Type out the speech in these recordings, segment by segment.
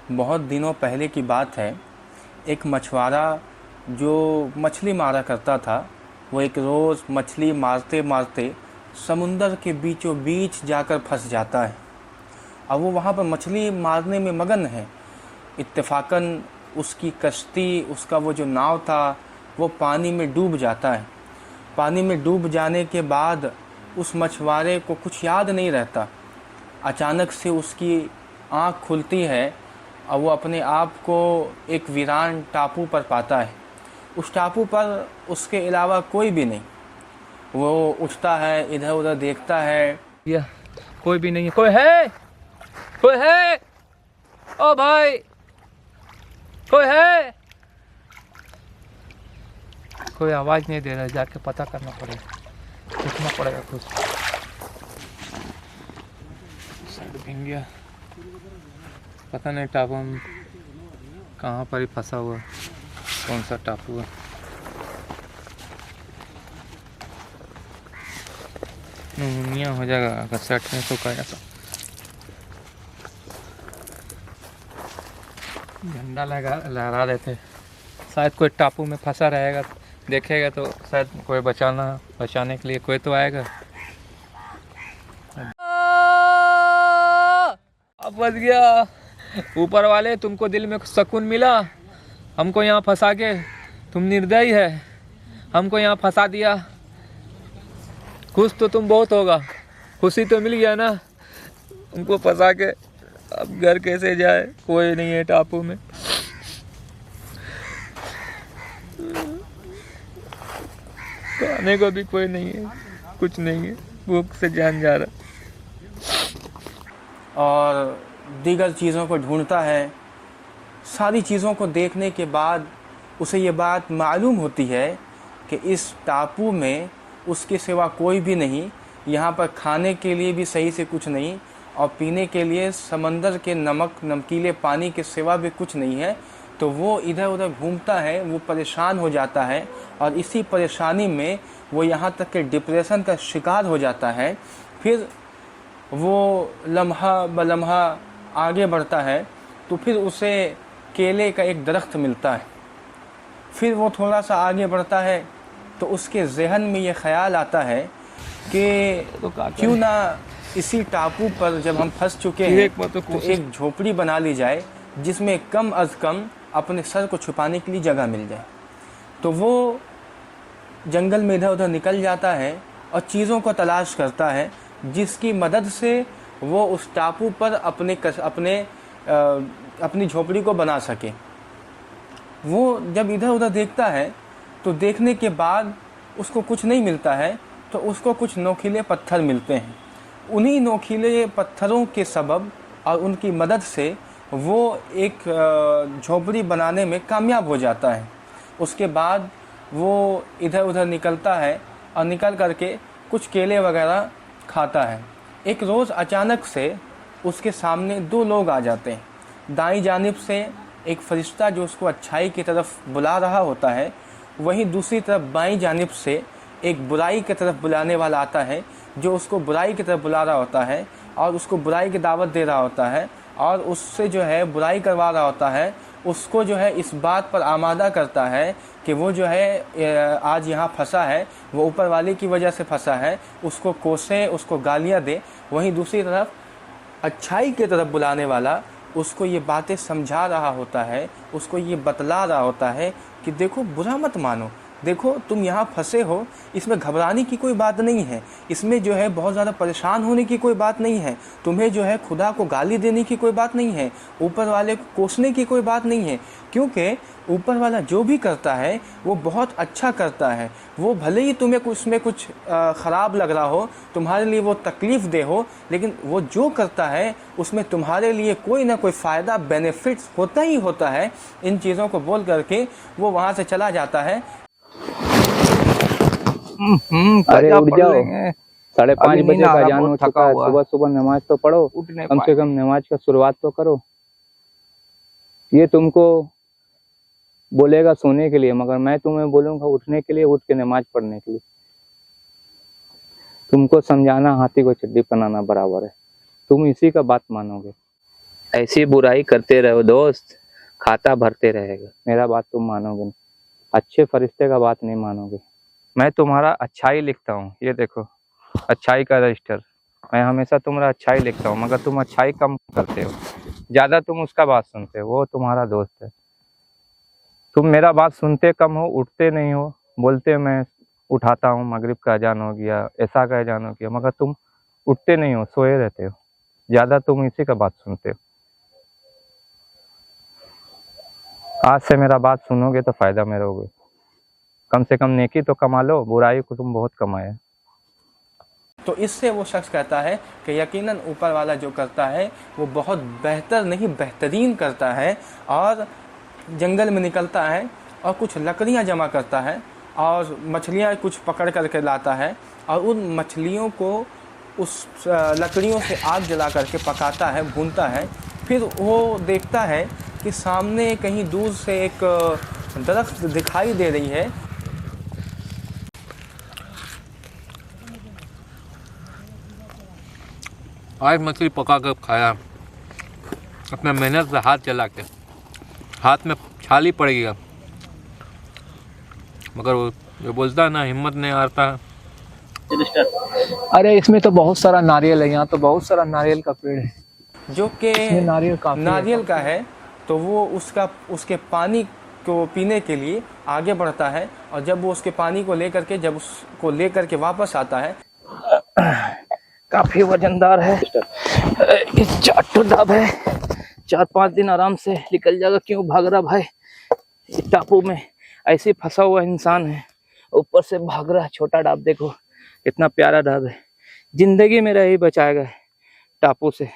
बहुत दिनों पहले की बात है। एक मछुआरा जो मछली मारा करता था, वो एक रोज़ मछली मारते मारते समुंदर के बीचों बीच जाकर फंस जाता है। अब वो वहाँ पर मछली मारने में मगन है। इत्तेफाकन उसकी कश्ती, उसका वो जो नाव था, वो पानी में डूब जाता है। पानी में डूब जाने के बाद उस मछुआरे को कुछ याद नहीं रहता। अचानक से उसकी आँख खुलती है और वो अपने आप को एक वीरान टापू पर पाता है। उस टापू पर उसके अलावा कोई भी नहीं। वो उठता है, इधर उधर देखता है। या कोई भी नहीं है। कोई है? कोई है? ओ भाई, कोई है? कोई आवाज नहीं दे रहा है। जाके पता करना पड़ेगा, देखना पड़ेगा कुछ। साइड भीग गया, पता नहीं टापू में कहाँ पर ही फंसा हुआ, कौन सा टापू है। निमोनिया हो जाएगा अगर सेट में तो कहेगा तो। झंडा लहरा देते, शायद कोई टापू में फंसा रहेगा, देखेगा तो शायद कोई बचाने के लिए कोई तो आएगा। अब बच गया। ऊपर वाले, तुमको दिल में सुकून मिला। हमको यहाँ फंसा के, तुम निर्दयी है, हमको यहाँ फंसा दिया। खुश तो तुम बहुत होगा, खुशी तो मिल गया ना उनको फंसा के। अब घर कैसे जाए, कोई नहीं है टापू में। खाने को भी कोई नहीं है, कुछ नहीं है, भूख से जान जा रहा। और दीगर चीज़ों को ढूंढता है। सारी चीज़ों को देखने के बाद उसे ये बात मालूम होती है कि इस टापू में उसके सिवा कोई भी नहीं। यहाँ पर खाने के लिए भी सही से कुछ नहीं और पीने के लिए समंदर के नमकीले पानी के सिवा भी कुछ नहीं है। तो वो इधर उधर घूमता है, वो परेशान हो जाता है और इसी परेशानी में वो यहाँ तक कि डिप्रेशन का शिकार हो जाता है। फिर वो लम्हा ब लम्हा आगे बढ़ता है तो फिर उसे केले का एक दरख्त मिलता है। फिर वो थोड़ा सा आगे बढ़ता है तो उसके जहन में ये ख्याल आता है कि क्यों ना इसी टापू पर जब हम फंस चुके हैं तो एक झोपड़ी बना ली जाए जिसमें कम अज़ कम अपने सर को छुपाने के लिए जगह मिल जाए। तो वो जंगल में इधर उधर निकल जाता है और चीज़ों को तलाश करता है जिसकी मदद से वो उस टापू पर अपनी झोपड़ी को बना सके। वो जब इधर उधर देखता है तो देखने के बाद उसको कुछ नहीं मिलता है, तो उसको कुछ नोकीले पत्थर मिलते हैं। उन्हीं नोकीले पत्थरों के सबब और उनकी मदद से वो एक झोपड़ी बनाने में कामयाब हो जाता है। उसके बाद वो इधर उधर निकलता है और निकल करके कुछ केले वगैरह खाता है। एक रोज़ अचानक से उसके सामने दो लोग आ जाते हैं। दाईं जानिब से एक फरिश्ता जो उसको अच्छाई की तरफ बुला रहा होता है, वहीं दूसरी तरफ बाईं जानिब से एक बुराई की तरफ बुलाने वाला आता है जो उसको बुराई की तरफ बुला रहा होता है और उसको बुराई की दावत दे रहा होता है और उससे जो है बुराई करवा रहा होता है। उसको जो है इस बात पर आमादा करता है कि वो जो है आज यहाँ फंसा है, वो ऊपर वाले की वजह से फंसा है, उसको कोसे, उसको गालियाँ दे। वहीं दूसरी तरफ अच्छाई की तरफ बुलाने वाला उसको ये बातें समझा रहा होता है, उसको ये बतला रहा होता है कि देखो बुरा मत मानो, देखो तुम यहाँ फंसे हो, इसमें घबराने की कोई बात नहीं है, इसमें जो है बहुत ज़्यादा परेशान होने की कोई बात नहीं है, तुम्हें जो है खुदा को गाली देने की कोई बात नहीं है, ऊपर वाले को कोसने की कोई बात नहीं है, क्योंकि ऊपर वाला जो भी करता है वो बहुत अच्छा करता है। वो भले ही तुम्हें उसमें कुछ ख़राब लग रहा हो, तुम्हारे लिए वो तकलीफ़ दे हो, लेकिन वो जो करता है उसमें तुम्हारे लिए कोई ना कोई फ़ायदा, बेनिफिट्स होता ही होता है। इन चीज़ों को बोल करके वो वहाँ से चला जाता है। अरे उठ जाओ, 5:30 बजे का अजान हो चुका है। सुबह सुबह नमाज तो पढ़ो, कम से कम नमाज का शुरुआत तो करो। ये तुमको बोलेगा सोने के लिए, मगर मैं तुम्हें बोलूंगा उठने के लिए, उठ के नमाज पढ़ने के लिए। तुमको समझाना हाथी को चड्डी पहनाना बराबर है, तुम इसी का बात मानोगे। ऐसी बुराई करते रहो दोस्त, खाता भरते रहेगा। मेरा बात तुम मानोगे नहीं, अच्छे फरिश्ते का बात नहीं मानोगे। मैं तुम्हारा अच्छाई लिखता हूँ, ये देखो अच्छाई का रजिस्टर, मैं हमेशा तुम्हारा अच्छाई लिखता हूँ, मगर तुम अच्छाई कम करते हो, ज़्यादा तुम उसका बात सुनते हो। वो तुम्हारा दोस्त है, तुम मेरा बात सुनते कम हो, उठते नहीं हो। बोलते मैं उठाता हूँ, मगरिब का अजान हो गया, ऐसा का अजान हो गया, मगर तुम उठते नहीं हो, सोए रहते हो। ज़्यादा तुम इसी का बात सुनते हो। आज से मेरा बात सुनोगे तो फ़ायदा में रहोगे। कम से कम नेकी तो कमा लो, बुराई को तुम बहुत कमाए। तो इससे वो शख्स कहता है कि यकीनन ऊपर वाला जो करता है वो बहुत बेहतर नहीं बेहतरीन करता है। और जंगल में निकलता है और कुछ लकड़ियाँ जमा करता है और मछलियाँ कुछ पकड़ करके लाता है और उन मछलियों को उस लकड़ियों से आग जला करके पकाता है, भूनता है। फिर वो देखता है कि सामने कहीं दूर से एक दरख्त दिखाई दे रही है। आज मछली पका कर खाया, अपना मेहनत से हाथ चला के, हाथ में छाली पड़ेगी, मगर वो जो बोलता है ना, हिम्मत नहीं हारता। अरे इसमें तो बहुत सारा नारियल है, यहाँ तो बहुत सारा नारियल का पेड़ है, जो कि नारियल का है। तो वो उसके पानी को पीने के लिए आगे बढ़ता है और जब वो उसके पानी को लेकर के वापस आता है, काफी वजनदार है, इस 4 डाब है, 4-5 दिन आराम से निकल जाएगा। क्यों भाग रहा भाई, इस टापू में ऐसे फंसा हुआ इंसान है, ऊपर से भाग रहा है। छोटा डाब देखो, इतना प्यारा डाब है, जिंदगी मेरा यही बचाएगा टापू से।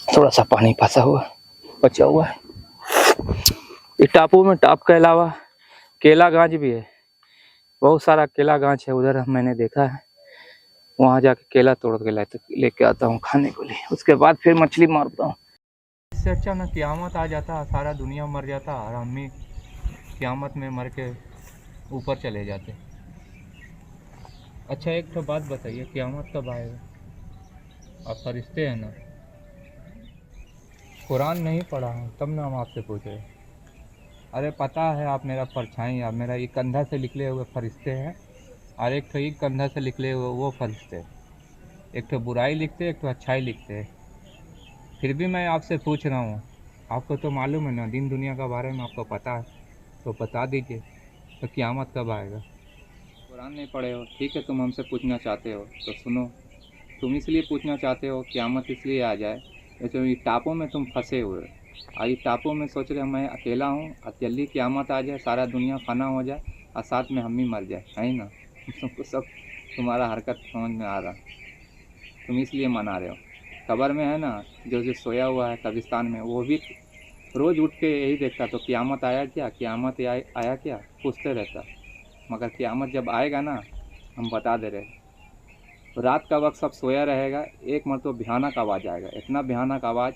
थोड़ा सा पानी फंसा हुआ बचा हुआ है। इस टापू में टाप के अलावा केला गाछ भी है, बहुत सारा केला गाछ है उधर, मैंने देखा है। वहाँ जाके केला तोड़ के लेके आता हूँ खाने के लिए, उसके बाद फिर मछली मारता हूँ। इससे अच्छा ना क़यामत आ जाता, सारा दुनिया मर जाता और हम ही क़यामत में मर के ऊपर चले जाते। अच्छा एक तो बात बताइए, क़यामत कब आएगा? आप फरिश्ते हैं ना, कुरान नहीं पढ़ा हूँ तब ना हम आपसे पूछ रहे। अरे पता है आप मेरा परछाई, आप मेरा एक कंधा से निकले हुए फरिश्ते हैं और एक तो एक कंधा से निकले हुए वो फरिश्ते। एक तो बुराई लिखते, एक तो अच्छाई लिखते। फिर भी मैं आपसे पूछ रहा हूँ, आपको तो मालूम है ना दिन दुनिया के बारे में, आपको पता है तो बता दीजिए, तो क़यामत कब आएगा? कुरान नहीं पढ़े हो, ठीक है, तुम हमसे पूछना चाहते हो तो सुनो। तुम इसलिए पूछना चाहते हो क़यामत इसलिए आ जाए, जैसे ये टापों में तुम फंसे हुए हो और ये टापों में सोच रहे मैं अकेला हूँ और जल्दी क़यामत आ जाए, सारा दुनिया फना हो जाए और साथ में हम ही मर जाए, है ना? तुमको सब तुम्हारा हरकत समझ में आ रहा, तुम इसलिए मना रहे हो। कब्र में है ना जो सोया हुआ है कब्रिस्तान में, वो भी रोज़ उठ के यही देखता, तो क़यामत आया क्या, क़यामत आया क्या, पूछते रहता। मगर क़यामत जब आएगा ना, हम बता दे रहे, रात का वक्त सब सोया रहेगा, एक मरतबा भयानक आवाज़ आएगा, इतना भयानक आवाज़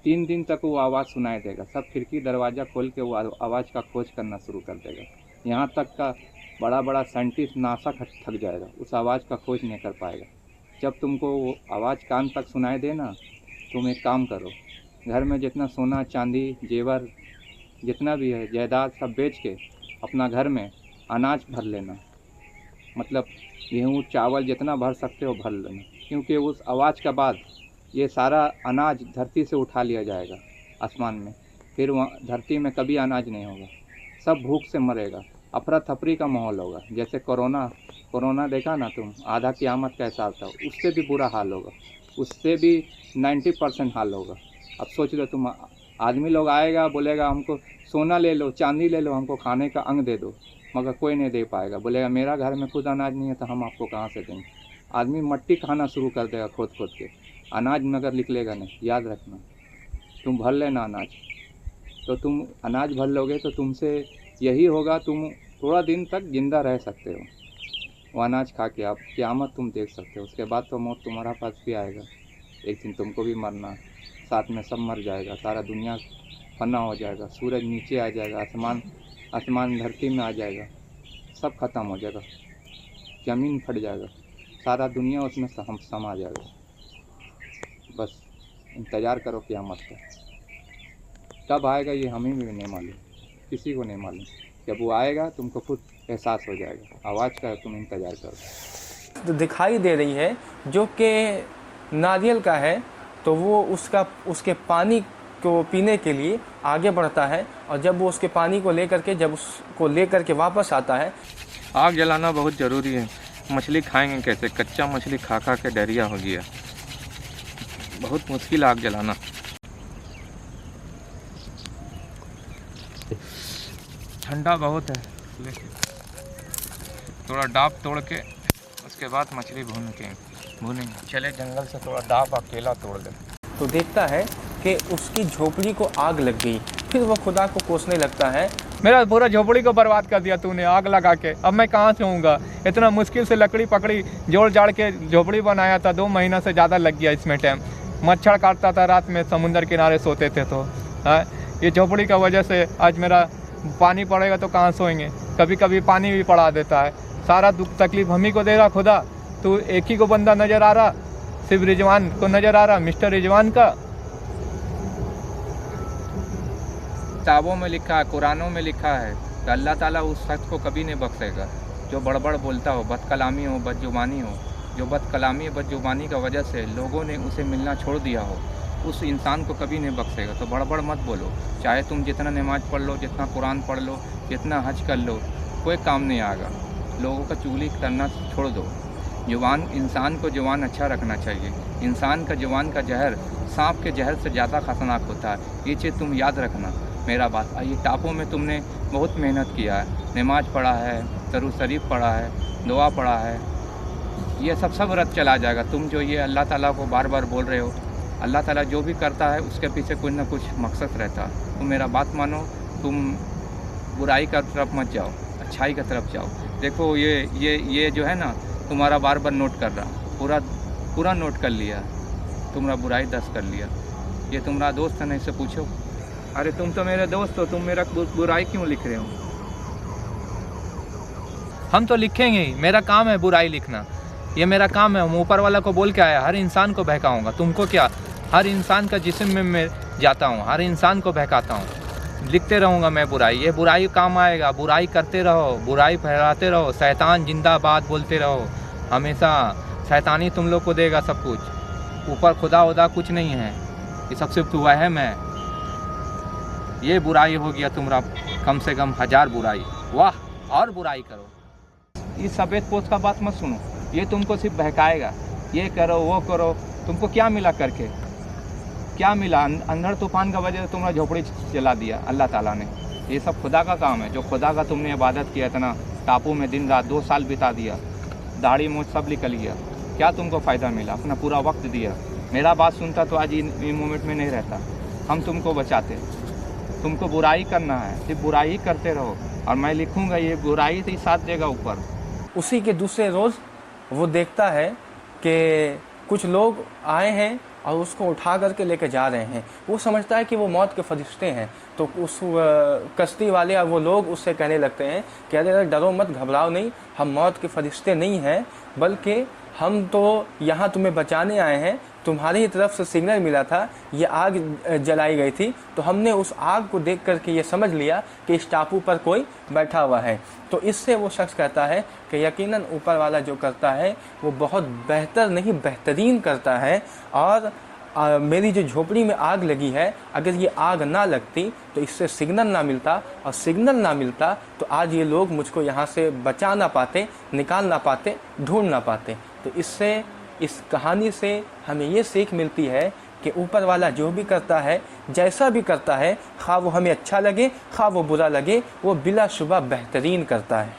3 दिन तक वो आवाज़ सुनाई देगा। सब खिड़की दरवाज़ा खोल के वो आवाज़ का खोज करना शुरू कर देगा। यहाँ तक का बड़ा बड़ा साइंटिस्ट नासा थक जाएगा, उस आवाज़ का खोज नहीं कर पाएगा। जब तुमको वो आवाज़ कान तक सुनाई दे ना, तुम एक काम करो, घर में जितना सोना चांदी जेवर जितना भी है जायदाद सब बेच के अपना घर में अनाज भर लेना, मतलब गेहूँ चावल जितना भर सकते हो भर लेना, क्योंकि उस आवाज़ के बाद ये सारा अनाज धरती से उठा लिया जाएगा आसमान में, फिर वहाँ धरती में कभी अनाज नहीं होगा, सब भूख से मरेगा, अफरा तफरी का माहौल होगा। जैसे कोरोना देखा ना तुम, आधा क़यामत का हिसाब था, उससे भी बुरा हाल होगा, उससे भी 90% हाल होगा। अब सोच लो तुम, आदमी लोग आएगा बोलेगा हमको सोना ले लो चांदी ले लो, हमको खाने का अंग दे दो, मगर कोई नहीं दे पाएगा, बोलेगा मेरा घर में खुद अनाज नहीं है तो हम आपको कहाँ से देंगे। आदमी मट्टी खाना शुरू कर देगा खोद के, अनाज मगर निकलेगा नहीं। याद रखना, तुम भर लेना अनाज, तो तुम अनाज भर लोगे तो तुमसे यही होगा, तुम थोड़ा दिन तक ज़िंदा रह सकते हो, वो अनाज खा के आप क़यामत तुम देख सकते हो। उसके बाद तो मौत तुम्हारा पास भी आएगा, एक दिन तुमको भी मरना, साथ में सब मर जाएगा, सारा दुनिया फना हो जाएगा, सूरज नीचे आ जाएगा, आसमान धरती में आ जाएगा, सब खत्म हो जाएगा। ज़मीन फट जाएगा, सारा दुनिया उसमें समा जाएगा। बस इंतज़ार करो क़यामत का, कब आएगा ये हमें भी नहीं मालूम, किसी को नहीं मालूम। जब वो आएगा तुमको खुद एहसास हो जाएगा, आवाज़ का तुम इंतज़ार करो। तो दिखाई दे रही है जो कि नारियल का है, तो वो उसके पानी को पीने के लिए आगे बढ़ता है, और जब वो उसके पानी को लेकर के वापस आता है। आग जलाना बहुत ज़रूरी है। मछली खाएंगे कैसे? कच्चा मछली खा खा के डरिया हो गया। बहुत मुश्किल आग जलाना। ठंडा बहुत है, लेकिन थोड़ा डाब तोड़ के उसके बाद मछली भूनेंगे। चले जंगल से थोड़ा डाब अकेला तोड़ ले। तो देखता है कि उसकी झोपड़ी को आग लग गई। फिर वो खुदा को कोसने लगता है, मेरा पूरा झोपड़ी को बर्बाद कर दिया तूने आग लगा के। अब मैं कहाँ से होऊंगा? इतना मुश्किल से लकड़ी पकड़ी, जोड़ जाड़ के झोपड़ी बनाया था। 2 महीना से ज़्यादा लग गया इसमें टाइम। मच्छर काटता था रात में, समुंदर किनारे सोते थे। तो ये झोपड़ी का वजह से आज मेरा पानी पड़ेगा तो कहाँ सोएंगे। कभी कभी पानी भी पड़ा देता है। सारा दुख तकलीफ हम ही को दे रहा खुदा। तो एक ही को बंदा नज़र आ रहा, सिर्फ रिजवान को नज़र आ रहा, मिस्टर रिजवान का। किताबों में लिखा है, कुरानों में लिखा है कि अल्लाह ताला उस शख्स को कभी नहीं बख्शेगा जो बड़बड़ बोलता हो, बदकलामी हो, बदजुबानी हो। जो बदकलामी बदजुबानी का वजह से लोगों ने उसे मिलना छोड़ दिया हो, उस इंसान को कभी नहीं बख्शेगा। तो बड़बड़ मत बोलो। चाहे तुम जितना नमाज़ पढ़ लो, जितना कुरान पढ़ लो, जितना हज कर लो, कोई काम नहीं आएगा। लोगों का चुगली करना छोड़ दो। जुबान, इंसान को जुबान अच्छा रखना चाहिए। इंसान का जुबान का जहर सांप के जहर से ज़्यादा खतरनाक होता है। ये चीज़ तुम याद रखना मेरा बात। ये टापों में तुमने बहुत मेहनत किया है, नमाज पढ़ा है, दरूद शरीफ पढ़ा है, दुआ पढ़ा है। ये सब रद्द चला जाएगा। तुम जो ये अल्लाह ताला को बार बार बोल रहे हो, अल्लाह ताला जो भी करता है उसके पीछे कुछ ना कुछ मकसद रहता है। तुम मेरा बात मानो, तुम बुराई का तरफ मत जाओ, अच्छाई की तरफ जाओ। देखो ये जो है ना, तुम्हारा बार बार नोट कर रहा, पूरा नोट कर लिया, तुम्हारा बुराई 10 कर लिया। ये तुम्हारा दोस्त है ना, इससे पूछो। अरे तुम तो मेरे दोस्त हो, तुम मेरा बुराई क्यों लिख रहे हो? हम तो लिखेंगे ही, मेरा काम है बुराई लिखना, ये मेरा काम है। हम ऊपर वाला को बोल के आया, हर इंसान को बहकाऊंगा। तुमको क्या? हर इंसान का जिस्म में मैं जाता हूँ, हर इंसान को बहकाता हूँ, लिखते रहूँगा मैं बुराई। ये बुराई काम आएगा, बुराई करते रहो, बुराई फैलाते रहो, शैतान जिंदाबाद बोलते रहो हमेशा। शैतानी तुम लोग को देगा सब कुछ, ऊपर खुदा उदा कुछ नहीं है, ये सबसे वहम है। ये बुराई हो गया तुम्हारा कम से कम 1000 बुराई, वाह और बुराई करो। इस सफ़ेद पोस्ट का बात मत सुनो, ये तुमको सिर्फ बहकाएगा। ये करो वो करो, तुमको क्या मिला करके? क्या मिला? अंधड़ तूफान का वजह से तुम्हारा झोपड़ी जला दिया अल्लाह ताला ने। ये सब खुदा का काम है। जो खुदा का तुमने इबादत किया, इतना टापू में दिन रात 2 साल बिता दिया, दाढ़ी मूँछ सब निकल गया, क्या तुमको फ़ायदा मिला? अपना पूरा वक्त दिया। मेरा बात सुनता तो आज इन मोमेंट में नहीं रहता। हम तुमको बचाते। तुमको बुराई करना है, सिर्फ बुराई ही करते रहो, और मैं लिखूँगा ये बुराई ही साथ देगा ऊपर। उसी के दूसरे रोज़ वो देखता है कि कुछ लोग आए हैं और उसको उठा करके लेके जा रहे हैं। वो समझता है कि वो मौत के फरिश्ते हैं। तो उस कश्ती वाले और वो लोग उससे कहने लगते हैं कि अरे डरो मत, घबराओ नहीं, हम मौत के फरिश्ते नहीं हैं, बल्कि हम तो यहाँ तुम्हें बचाने आए हैं। तुम्हारी तरफ से सिग्नल मिला था, ये आग जलाई गई थी, तो हमने उस आग को देख करके ये समझ लिया कि इस टापू पर कोई बैठा हुआ है। तो इससे वो शख्स कहता है कि यकीनन ऊपर वाला जो करता है वो बहुत बेहतर नहीं बेहतरीन करता है। और मेरी जो झोपड़ी में आग लगी है, अगर ये आग ना लगती तो इससे सिग्नल ना मिलता, और सिग्नल ना मिलता तो आज ये लोग मुझको यहाँ से बचा ना पाते, निकाल ना पाते, ढूंढ ना पाते। तो इससे, इस कहानी से हमें ये सीख मिलती है कि ऊपर वाला जो भी करता है, जैसा भी करता है, खा वो हमें अच्छा लगे खा वो बुरा लगे, वो बिलाशुबा बेहतरीन करता है।